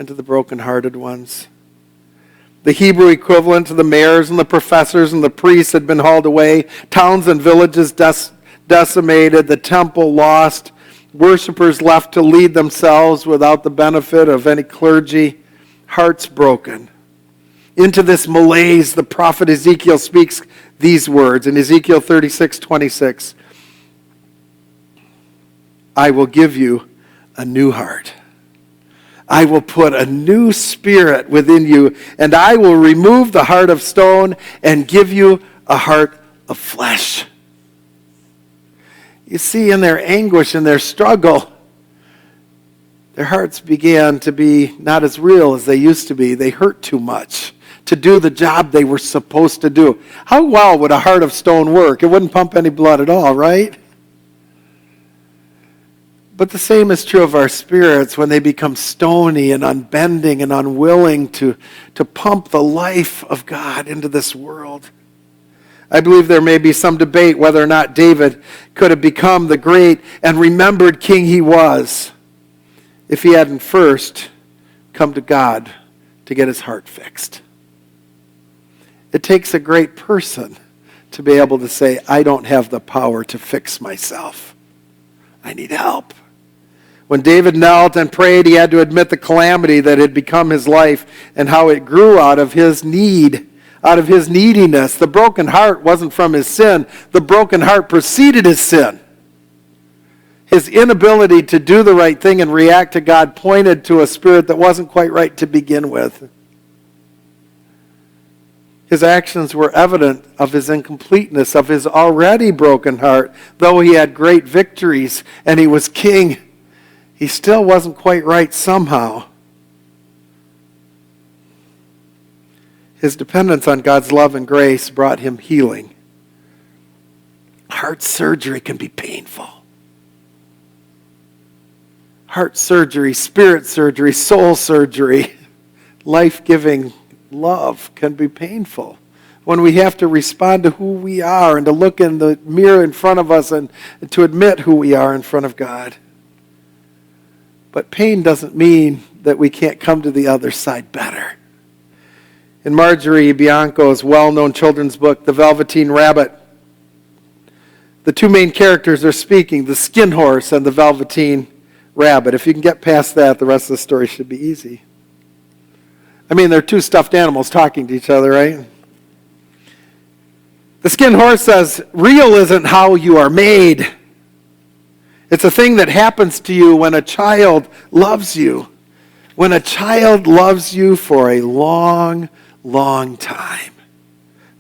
and to the brokenhearted ones. The Hebrew equivalent to the mayors and the professors and the priests had been hauled away, towns and villages decimated, the temple lost, worshipers left to lead themselves without the benefit of any clergy, hearts broken. Into this malaise, the prophet Ezekiel speaks these words in Ezekiel 36:26. I will give you a new heart. I will put a new spirit within you, and I will remove the heart of stone and give you a heart of flesh. You see, in their anguish and their struggle, their hearts began to be not as real as they used to be. They hurt too much to do the job they were supposed to do. How well would a heart of stone work? It wouldn't pump any blood at all, right? But the same is true of our spirits when they become stony and unbending and unwilling to pump the life of God into this world. I believe there may be some debate whether or not David could have become the great and remembered king he was if he hadn't first come to God to get his heart fixed. It takes a great person to be able to say, I don't have the power to fix myself. I need help. When David knelt and prayed, he had to admit the calamity that had become his life and how it grew out of his need, out of his neediness. The broken heart wasn't from his sin. The broken heart preceded his sin. His inability to do the right thing and react to God pointed to a spirit that wasn't quite right to begin with. His actions were evident of his incompleteness, of his already broken heart. Though he had great victories and he was king, he still wasn't quite right somehow. His dependence on God's love and grace brought him healing. Heart surgery can be painful. Heart surgery, spirit surgery, soul surgery, life-giving love can be painful. When we have to respond to who we are and to look in the mirror in front of us and to admit who we are in front of God. But pain doesn't mean that we can't come to the other side better. In Marjorie Bianco's well-known children's book, The Velveteen Rabbit, the two main characters are speaking, the skin horse and the velveteen rabbit. If you can get past that, the rest of the story should be easy. I mean, they're two stuffed animals talking to each other, right? The skin horse says, real isn't how you are made. It's a thing that happens to you when a child loves you. When a child loves you for a long, long time.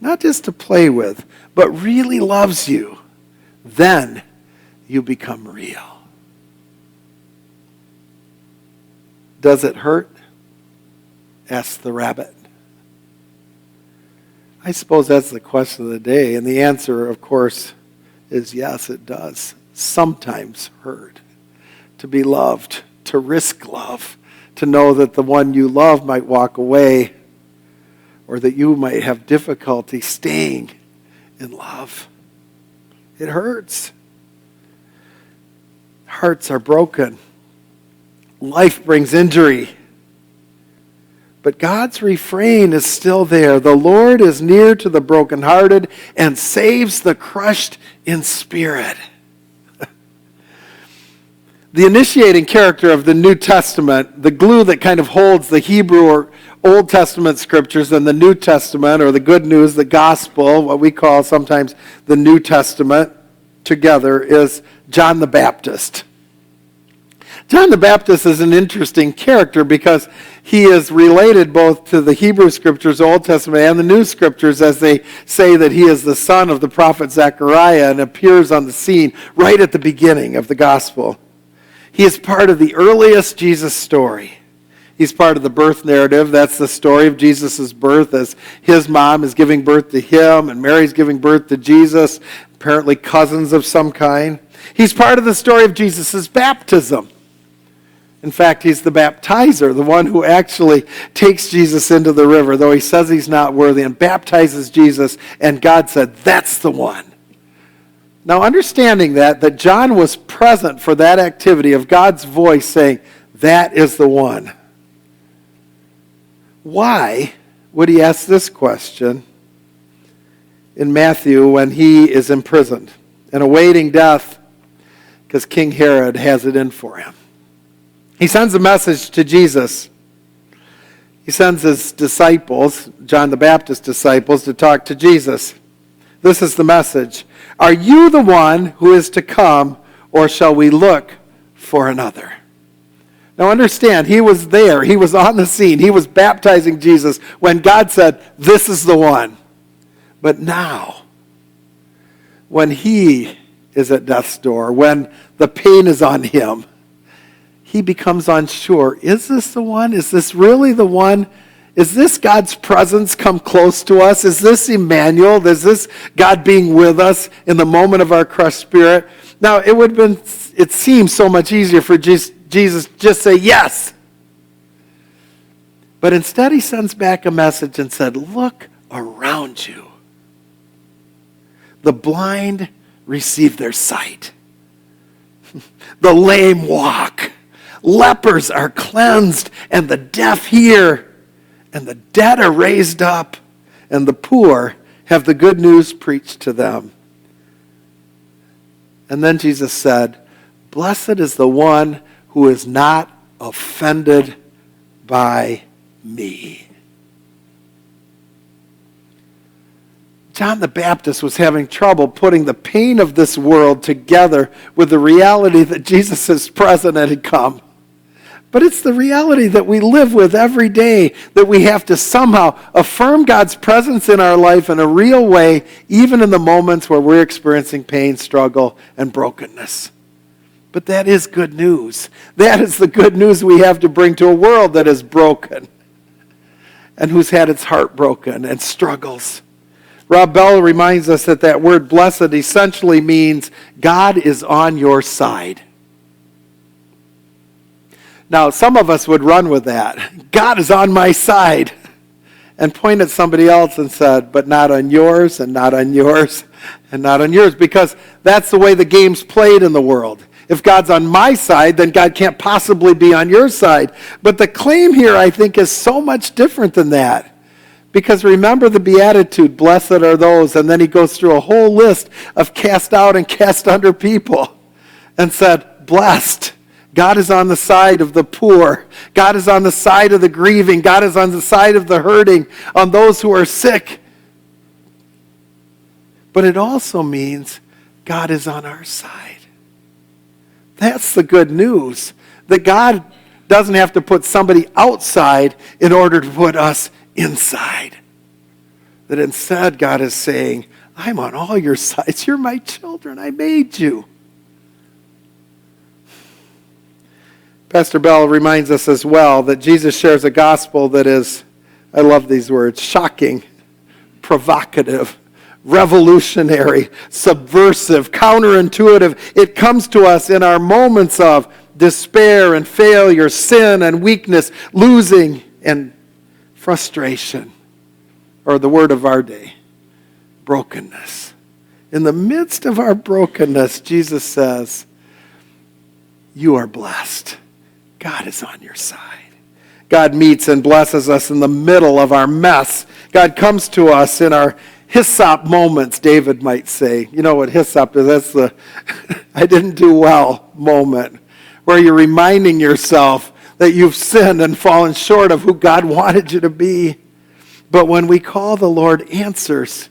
Not just to play with, but really loves you. Then you become real. Does it hurt? Asked the rabbit. I suppose that's the question of the day. And the answer, of course, is yes, it does. Sometimes hurt. To be loved, to risk love, to know that the one you love might walk away, or that you might have difficulty staying in love. It hurts. Hearts are broken. Life brings injury. But God's refrain is still there. The Lord is near to the brokenhearted and saves the crushed in spirit. The initiating character of the New Testament, the glue that kind of holds the Hebrew or Old Testament scriptures and the New Testament, or the good news, the gospel, what we call sometimes the New Testament, together, is John the Baptist. John the Baptist is an interesting character because he is related both to the Hebrew scriptures, Old Testament, and the New scriptures, as they say that he is the son of the prophet Zechariah and appears on the scene right at the beginning of the gospel. He is part of the earliest Jesus story. He's part of the birth narrative. That's the story of Jesus' birth, as his mom is giving birth to him and Mary's giving birth to Jesus, apparently cousins of some kind. He's part of the story of Jesus' baptism. In fact, he's the baptizer, the one who actually takes Jesus into the river, though he says he's not worthy, and baptizes Jesus, and God said, that's the one. Now, understanding that John was present for that activity of God's voice saying, that is the one. Why would he ask this question in Matthew when he is imprisoned and awaiting death because King Herod has it in for him? He sends a message to Jesus. He sends his disciples, John the Baptist's disciples, to talk to Jesus. This is the message. Are you the one who is to come, or shall we look for another? Now understand, he was there. He was on the scene. He was baptizing Jesus when God said, this is the one. But now, when he is at death's door, when the pain is on him, he becomes unsure. Is this the one? Is this really the one? Is this God's presence come close to us? Is this Emmanuel? Is this God being with us in the moment of our crushed spirit? Now, it seems so much easier for Jesus just say yes. But instead he sends back a message and said, look around you. The blind receive their sight. The lame walk. Lepers are cleansed, and the deaf hear, and the dead are raised up, and the poor have the good news preached to them. And then Jesus said, blessed is the one who is not offended by me. John the Baptist was having trouble putting the pain of this world together with the reality that Jesus' present had come. But it's the reality that we live with every day, that we have to somehow affirm God's presence in our life in a real way, even in the moments where we're experiencing pain, struggle, and brokenness. But that is good news. That is the good news we have to bring to a world that is broken and who's had its heart broken and struggles. Rob Bell reminds us that that word blessed essentially means God is on your side. Now, some of us would run with that. God is on my side. And point at somebody else and said, but not on yours, and not on yours, and not on yours. Because that's the way the game's played in the world. If God's on my side, then God can't possibly be on your side. But the claim here, I think, is so much different than that. Because remember the Beatitude, blessed are those, and then he goes through a whole list of cast out and cast under people and said, blessed. God is on the side of the poor. God is on the side of the grieving. God is on the side of the hurting, on those who are sick. But it also means God is on our side. That's the good news, that God doesn't have to put somebody outside in order to put us inside. That instead God is saying, I'm on all your sides. You're my children. I made you. Pastor Bell reminds us as well that Jesus shares a gospel that is, I love these words, shocking, provocative, revolutionary, subversive, counterintuitive. It comes to us in our moments of despair and failure, sin and weakness, losing and frustration, or the word of our day, brokenness. In the midst of our brokenness, Jesus says, you are blessed. God is on your side. God meets and blesses us in the middle of our mess. God comes to us in our hyssop moments, David might say. You know what hyssop is? That's the I didn't do well moment, where you're reminding yourself that you've sinned and fallen short of who God wanted you to be. But when we call, the Lord answers.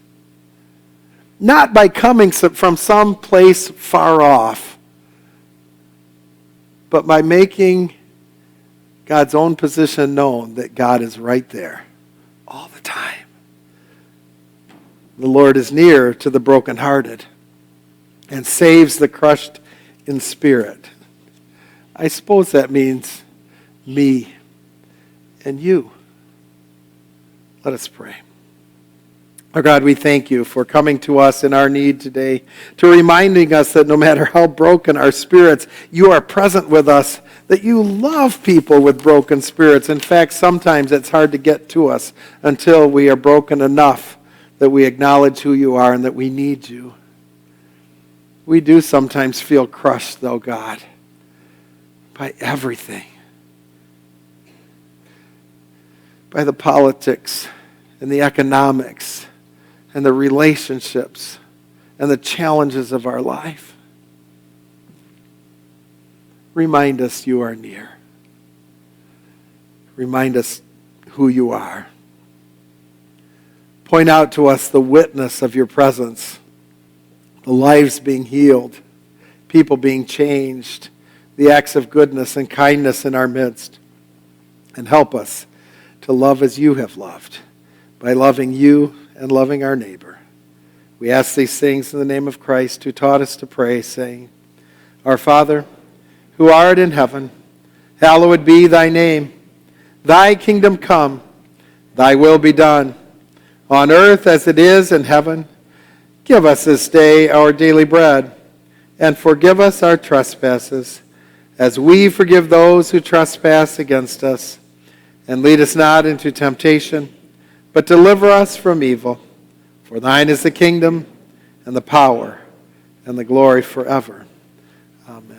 Not by coming from some place far off, but by making God's own position known, that God is right there all the time. The Lord is near to the brokenhearted and saves the crushed in spirit. I suppose that means me and you. Let us pray. Our God, we thank you for coming to us in our need today, to reminding us that no matter how broken our spirits, you are present with us, that you love people with broken spirits. In fact, sometimes it's hard to get to us until we are broken enough that we acknowledge who you are and that we need you. We do sometimes feel crushed, though, God, by everything. by the politics and the economics and the relationships and the challenges of our life. Remind us you are near. Remind us who you are. Point out to us the witness of your presence, the lives being healed, people being changed, the acts of goodness and kindness in our midst. And help us to love as you have loved, by loving you and loving our neighbor. We ask these things in the name of Christ, who taught us to pray, saying, Our Father, who art in heaven, hallowed be thy name. Thy kingdom come, thy will be done, on earth as it is in heaven. Give us this day our daily bread, and forgive us our trespasses, as we forgive those who trespass against us. And lead us not into temptation, but deliver us from evil. For thine is the kingdom, and the power, and the glory forever. Amen.